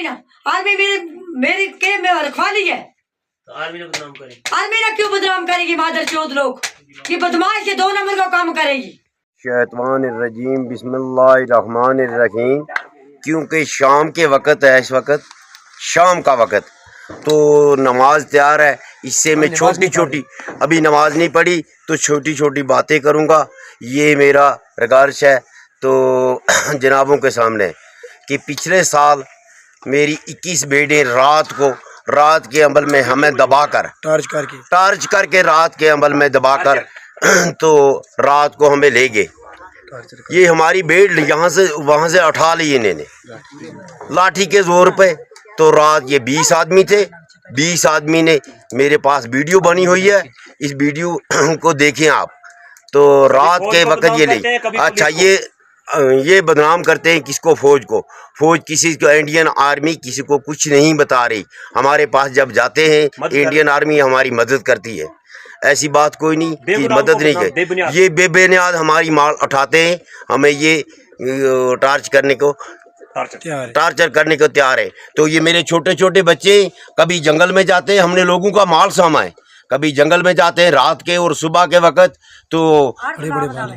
ना, आर्मी मेरी के में रखवाली है, तो आर्मी ने बदनाम करेगी। आर्मी ना क्यों बदनाम करेगी? मादर चौथ लोग ये बदमाश ये 2 नंबर का काम करेगी। शैतानिर्रजीम बिस्मिल्लाहिर्रहमानिर्रहीम। क्योंकि शाम के वक़्त है, इस वक़्त शाम का वक़्त, तो नमाज तैयार है। इससे मैं छोटी छोटी अभी नमाज नहीं पढ़ी तो छोटी छोटी बातें करूँगा। ये मेरा रिगार्श है तो जनाबों के सामने कि पिछले साल मेरी 21 बेटें रात के अमल में हमें दबाकर टार्च करके रात के अमल में दबाकर तो रात को हमें ले गए। ये हमारी बेट यहाँ से वहाँ से उठा ली इन्होंने लाठी के जोर पे। तो रात ये 20 आदमी थे, 20 आदमी ने, मेरे पास वीडियो बनी हुई है, इस वीडियो को देखें आप। तो रात के वक्त ये ले, अच्छा ये बदनाम करते हैं किसको? फौज को। फौज किसी को, इंडियन आर्मी किसी को कुछ नहीं बता रही। हमारे पास जब जाते हैं इंडियन आर्मी हमारी मदद करती है, ऐसी बात कोई नहीं कि मदद नहीं है। ये बेबुनियाद हमारी माल उठाते हैं, हमें ये टार्चर करने को तैयार है। तो ये मेरे छोटे छोटे बच्चे कभी जंगल में जाते हैं, हमने लोगों का माल सामा है, कभी जंगल में जाते हैं रात के और सुबह के वक्त, तो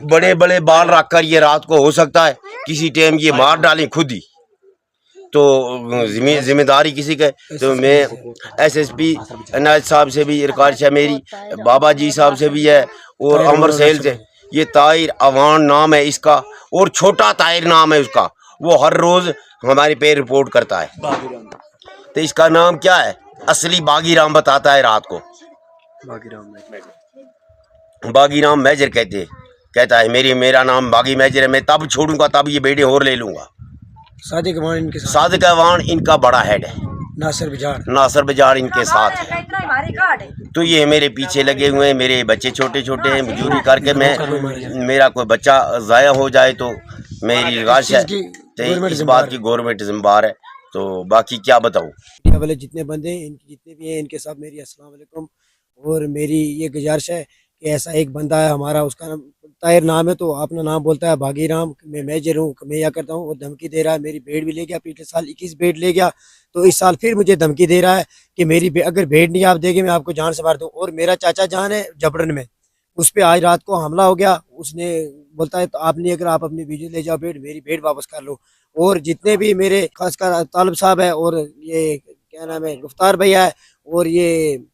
बड़े बड़े बाल रख कर ये रात को हो सकता है किसी टाइम ये मार डालें खुद ही। तो जिम्मेदारी किसी का। तो मैं SSP अनाज साहब से भी रिकार्ड है मेरी, बाबा जी साहब से भी है और अमर सेल से। ये ताहिर अवान नाम है इसका और छोटा ताहिर नाम है उसका। वो हर रोज हमारे पे रिपोर्ट करता है। तो इसका नाम क्या है? असली बागीराम बताता है रात को। बागीराम मेजर कहता है मेरा नाम बागी मेजर है, मैं तब छोड़ूंगा तब ये बेटे और ले लूंगा। सादिक अवान इनका बड़ा हेड है, नासिर बजाड़ इनके साथ है। तो ये मेरे पीछे लगे हुए हैं, मेरे बच्चे छोटे छोटे हैं, मजदूरी करके मेरा कोई बच्चा ज़ाया हो जाए तो मेरी रिगाश है। तो इस बात की गवर्नमेंट जिम्मेदार है। तो बाकी क्या बताऊँ वाले जितने बंदे हैं, जितने भी हैं, इनके साथ मेरी अस्सलाम वालेकुम। और मेरी ये गुजारिश है कि ऐसा एक बंदा है हमारा, उसका नाम ताहिर नाम है, तो अपना नाम बोलता है बागीराम, मैं मेजर हूँ, मैं यह करता हूँ। और धमकी दे रहा है, मेरी भेड़ भी ले गया, पिछले साल 21 भेड़ ले गया, तो इस साल फिर मुझे धमकी दे रहा है कि मेरी अगर भेड़ नहीं आप देंगे मैं आपको जान से मार दूँ। और मेरा चाचा जान है जबरन में, उस पर आज रात को हमला हो गया। उसने बोलता है तो आपने अगर आप अपनी बीजी ले जाओ भेड़, मेरी भेड़ वापस कर लो। और जितने भी मेरे खासकर तालिब साहब है और ये क्या नाम है गुफ्तार भैया है और ये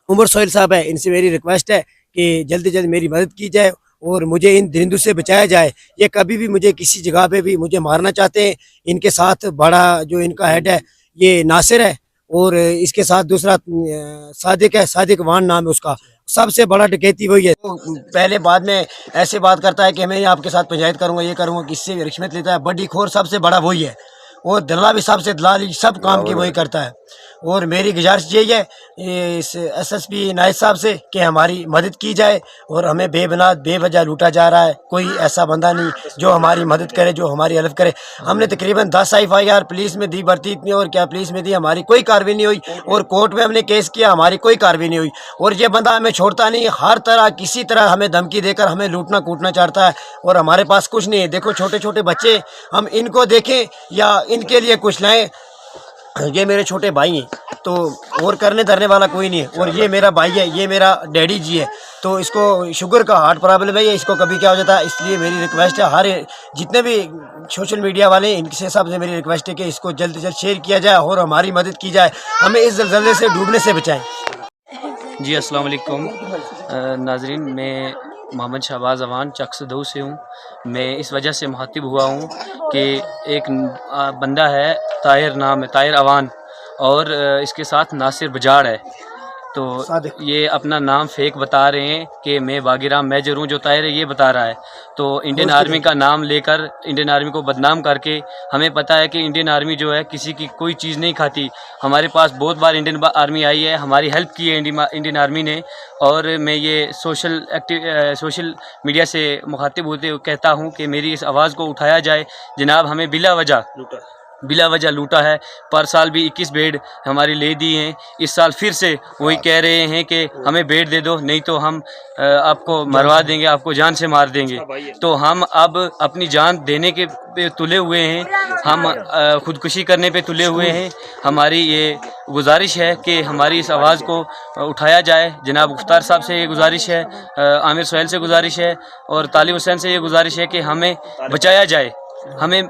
उमर सोहेल साहब है, इनसे मेरी रिक्वेस्ट है कि जल्दी जल्दी मेरी मदद की जाए और मुझे इन दरिंदों से बचाया जाए। ये कभी भी मुझे किसी जगह पे भी मुझे मारना चाहते हैं। इनके साथ बड़ा जो इनका हेड है ये नासिर है और इसके साथ दूसरा सादिक है, सादिक वान नाम है उसका। सबसे बड़ा डकैती वही है। तो पहले बाद में ऐसे बात करता है कि मैं आपके साथ पंचायत करूंगा, ये करूंगा, किससे रिश्वत लेता है। बड़ी खोर सबसे बड़ा वही है और दल्ला भी सबसे दलाली सब काम की वही करता है। और मेरी गुजारिश यही है इस SSP नायब साहब से कि हमारी मदद की जाए और हमें बेबुनियाद बेवजह लूटा जा रहा है। कोई ऐसा बंदा नहीं जो हमारी मदद करे, जो हमारी हेल्प करे। हमने तकरीबन 10 FIR पुलिस में दी, भर्ती इतनी और क्या पुलिस में दी, हमारी कोई कार्रवाई नहीं हुई। और कोर्ट में हमने केस किया, हमारी कोई कार्रवाई नहीं हुई। और ये बंदा हमें छोड़ता नहीं, हर तरह किसी तरह हमें धमकी देकर हमें लूटना कूटना चाहता है। और हमारे पास कुछ नहीं है। देखो छोटे छोटे बच्चे, हम इनको देखें या इनके लिए कुछ लाएं। ये मेरे छोटे भाई हैं, तो और करने धरने वाला कोई नहीं है। और ये मेरा भाई है, ये मेरा डैडी जी है, तो इसको शुगर का हार्ट प्रॉब्लम है, इसको कभी क्या हो जाता है। इसलिए मेरी रिक्वेस्ट है हर जितने भी सोशल मीडिया वाले इनसे सबसे मेरी रिक्वेस्ट है कि इसको जल्द से जल्द शेयर किया जाए और हमारी मदद की जाए, हमें इस ज़लज़ले से डूबने से बचाएं। जी अस्सलाम वालेकुम नाजरीन, मैं मोहम्मद शहबाज अवान चकसदऊ से हूँ। मैं इस वजह से मुखातिब हुआ हूँ कि एक बंदा है ताहिर नाम है, ताहिर अवान, और इसके साथ नासिर बजाड़ है। तो ये अपना नाम फेक बता रहे हैं कि मैं बागीराम मेजर हूँ, जो ताहिर है ये बता रहा है। तो इंडियन आर्मी का नाम लेकर इंडियन आर्मी को बदनाम करके, हमें पता है कि इंडियन आर्मी जो है किसी की कोई चीज़ नहीं खाती। हमारे पास बहुत बार इंडियन आर्मी आई है, हमारी हेल्प की है इंडियन आर्मी ने। और मैं ये सोशल मीडिया से मुखातिब होते हुए कहता हूँ कि मेरी इस आवाज़ को उठाया जाए। जनाब हमें बिला वजह बिला वजह लूटा है। पर साल भी 21 भेड़ हमारी ले दी हैं। इस साल फिर से वही कह रहे हैं कि हमें भेड़ दे दो, नहीं तो हम आपको मरवा देंगे, आपको जान से मार देंगे। तो हम अब अपनी जान देने के पे तुले हुए हैं, हम खुदकुशी करने पे तुले हुए हैं। हमारी ये गुजारिश है कि हमारी इस आवाज़ को उठाया जाए। जनाब मुख्तार साहब से ये गुजारिश है, आमिर सोहेल से गुजारिश है और तालिब हुसैन से ये गुजारिश है कि हमें बचाया जाए। हमें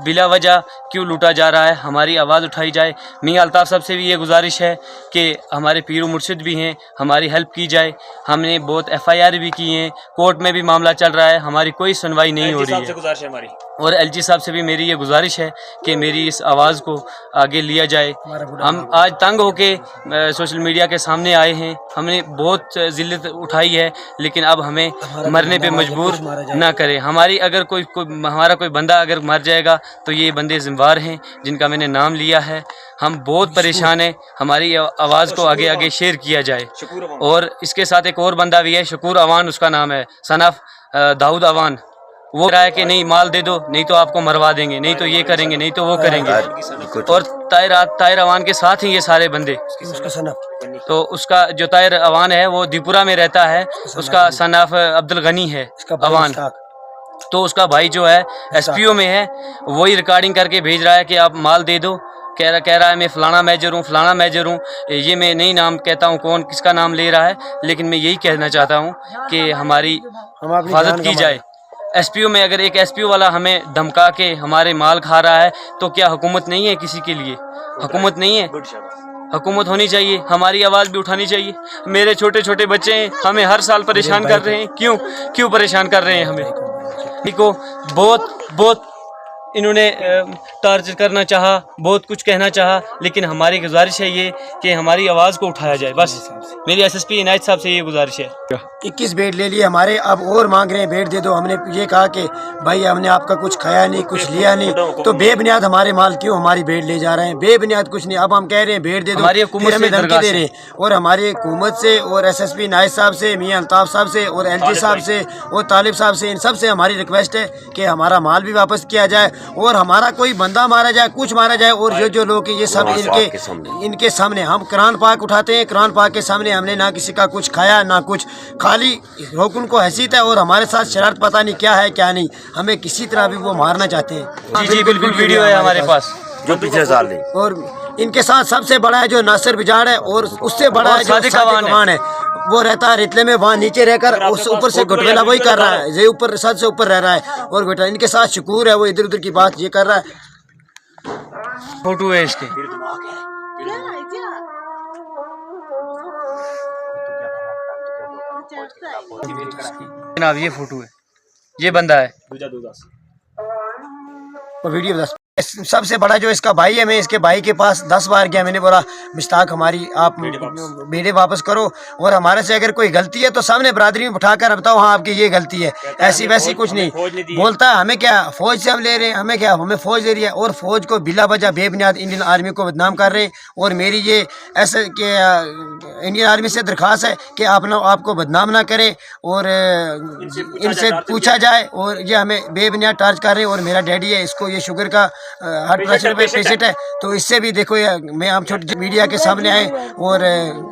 बिला वजह क्यों लूटा जा रहा है, हमारी आवाज़ उठाई जाए। मियां अल्ताफ़ साहब से भी ये गुजारिश है कि हमारे पीर मुर्शिद भी हैं, हमारी हेल्प की जाए। हमने बहुत FIR भी की हैं, कोर्ट में भी मामला चल रहा है, हमारी कोई सुनवाई नहीं हो रही है। और LG साहब से भी मेरी ये गुजारिश है कि मेरी इस आवाज़ को आगे लिया जाए। हम आज तंग होके सोशल मीडिया के सामने आए हैं, हमने बहुत जिल्लत उठाई है, लेकिन अब हमें मरने पे मजबूर ना करें। हमारी अगर हमारा कोई बंदा अगर मर जाएगा तो ये बंदे जिम्मेवार हैं जिनका मैंने नाम लिया है। हम बहुत परेशान हैं, हमारी आवाज़ को आगे आगे शेयर किया जाए। और इसके साथ एक और बंदा भी है, शकूर अवान उसका नाम है, सन ऑफ दाऊद अवान। वो कहा है कि नहीं माल दे दो, नहीं तो आपको मरवा देंगे, नहीं तो ये करेंगे, नहीं तो वो करेंगे। और ताहिर अवान के साथ ही ये सारे बंदे। तो उसका जो ताहिर अवान है वो दीपुरा में रहता है, उसका सन ऑफ अब्दुल गनी है अवान। तो उसका भाई जो है SPO में है, वही रिकॉर्डिंग करके भेज रहा है कि आप माल दे दो। कह रहा है मैं फ़लाना मेजर हूँ, फ़लाना मेजर हूँ। ये मैं नहीं नाम कहता हूँ कौन किसका नाम ले रहा है, लेकिन मैं यही कहना चाहता हूँ कि हमारी हिफाजत की जाए। SPO में अगर एक SPO वाला हमें धमका के हमारे माल खा रहा है तो क्या हुकूमत नहीं है किसी के लिए? हुकूमत नहीं है, हुकूमत होनी चाहिए, हमारी आवाज़ भी उठानी चाहिए। मेरे छोटे छोटे बच्चे हैं, हमें हर साल परेशान कर रहे हैं। क्यों परेशान कर रहे हैं हमें? को बहुत इन्होंने टार्चर करना चाहा, बहुत कुछ कहना चाहा, लेकिन हमारी गुजारिश है ये कि हमारी आवाज़ को उठाया जाए। बस मेरी SSP इनायत साहब से ये गुजारिश है। 21 बेड ले लिए हमारे, अब और मांग रहे हैं बेड दे दो। हमने ये कहा कि भाई हमने आपका कुछ खाया नहीं, कुछ लिया नहीं, तो बेबुनियाद हमारे माल क्यों हमारी बेड ले जा रहे हैं? बेबुनियाद कुछ नहीं। अब हम कह रहे हैं बेड दे दो, हमारी हुकूमत हमें धमकी दे रहे हैं। और हमारी हुकूमत से और SSP इनायत साहब से, मियां अल्ताफ़ साहब से और LG साहब से और तालिब साहब से, इन सब से हमारी रिक्वेस्ट है कि हमारा माल भी वापस किया जाए और हमारा कोई बंदा मारा जाए, कुछ मारा जाए। और जो लोग ये सब इनके सामने हम कुरान पाक उठाते हैं, कुरान पाक के सामने हमने ना किसी का कुछ खाया ना कुछ, खाली हुक्म को हैसियत है और हमारे साथ शरारत पता नहीं क्या है क्या नहीं। हमें किसी तरह भी वो मारना चाहते हैं। जी बिल्कुल वीडियो है हमारे पास जो पिछले साल है। और इनके साथ सबसे बड़ा है जो नासिर बिजाड़ है और उससे बड़ा है जो सादिक अवान है। वो रहता है रितले में, वहाँ नीचे रहकर उस ऊपर से गुटवेला वही कर रहा है, ये ऊपर सद से ऊपर रह रहा है। और बेटा इनके साथ शकूर है, वो इधर उधर की बात ये कर रहा है। फोटो है इसके। जनाब ये फोटो है, ये बंदा है। और वीडियो सबसे बड़ा जो इसका भाई है, मैं इसके भाई के पास 10 बार गया। मैंने बोला मुश्ताक हमारी आप बेड़े वापस करो और हमारे से अगर कोई गलती है तो सामने बरादरी में उठाकर बताओ हाँ आपकी ये गलती है, ऐसी वैसी कुछ नहीं बोलता है। हमें क्या फौज से हम ले रहे हैं, हमें क्या, हमें फौज दे रही है और फौज को बिला वजह बेबुनियाद इंडियन आर्मी को बदनाम कर रहे हैं। और मेरी ये ऐसे कि इंडियन आर्मी से दरख्वास्त है कि आपको बदनाम ना करें और इनसे पूछा जाए। और ये हमें बेबुनियाद टार्च कर रहे हैं। और मेरा डैडी है, इसको ये शुगर का हार्ट प्रेशर पे पेशेंट है, तो इससे भी देखो मैं हम छोटे मीडिया के सामने आए और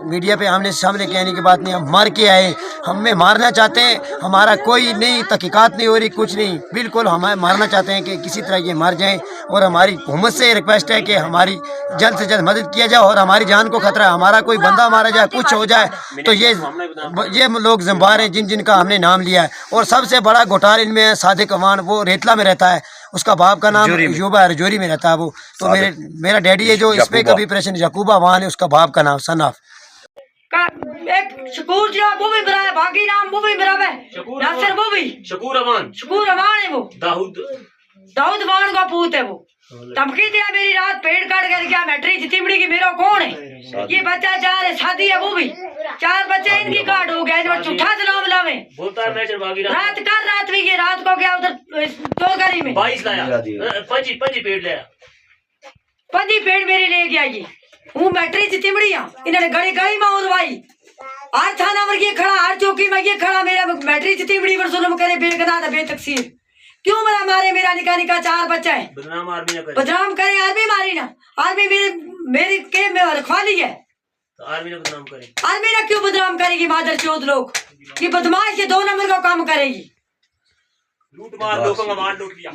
मीडिया पे आमने सामने कहने की बात नहीं, हम मार के आए, हमें मारना चाहते हैं। हमारा कोई नहीं तहकीकात नहीं हो रही, कुछ नहीं, बिल्कुल हमें मारना चाहते हैं कि किसी तरह ये मर जाएं। और हमारी हुकूमत से रिक्वेस्ट है कि हमारी जल्द से जल्द मदद किया जाए और हमारी जान को खतरा है। हमारा कोई बंदा मारा जाए, कुछ हो जाए तो ये लोग जिम्मेवार हैं जिनका हमने नाम लिया है। और सबसे बड़ा घोटाला इनमें है सादिक अवान, वो रेतला में रहता है, उसका बाप का नाम यूबा है, रजौरी में रहता है वो। तो मेरा डैडी है जो इस पे कभी परेशान, याकूबा अवान है उसका बाप का नाम, सन ऑफ। एक शकूर जो वो भी मेरा है, बाकी नाम वो भी मेरा है, नासिर वो भी शकूर अवान है, वो दाऊद अवान का पूत है। वो धमकी दिया मेरी रात पेड़ काट कर गया, मैट्री चितिमड़ी की मेरा कौन है, ये बच्चा 4 है, शादी है, वो भी 4 बच्चे इनकी काट हो गया, झूठा नाम लावे रात भी ये रात को गया उधर चौधरी में 22 लाया, 5 पेड़ लाया, 5 पेड़ मेरे ले गया। ये हूँ मैट्री चितिमड़ी इन्होंने गड़ी गड़ी में उदवाई, हर थाना पर ये खड़ा, हर चौकी में ये खड़ा, मेरा मैट्री चितिमड़ी पर जुल्म करे बेगना था बेतकसीर। क्यों मरा मारे मेरा निका निका 4 बच्चा है बदनाम आर्मी ना करे बदनाम करे आर्मी मारी ना आर्मी मेरी के में रखवाली है तो आर्मी ने बदनाम करे आर्मी ना क्यों बदनाम करेगी मादर चौथ लोग ये बदमाश ये 2 नंबर का काम करेगी लूट मार लोगों का मार लूट लिया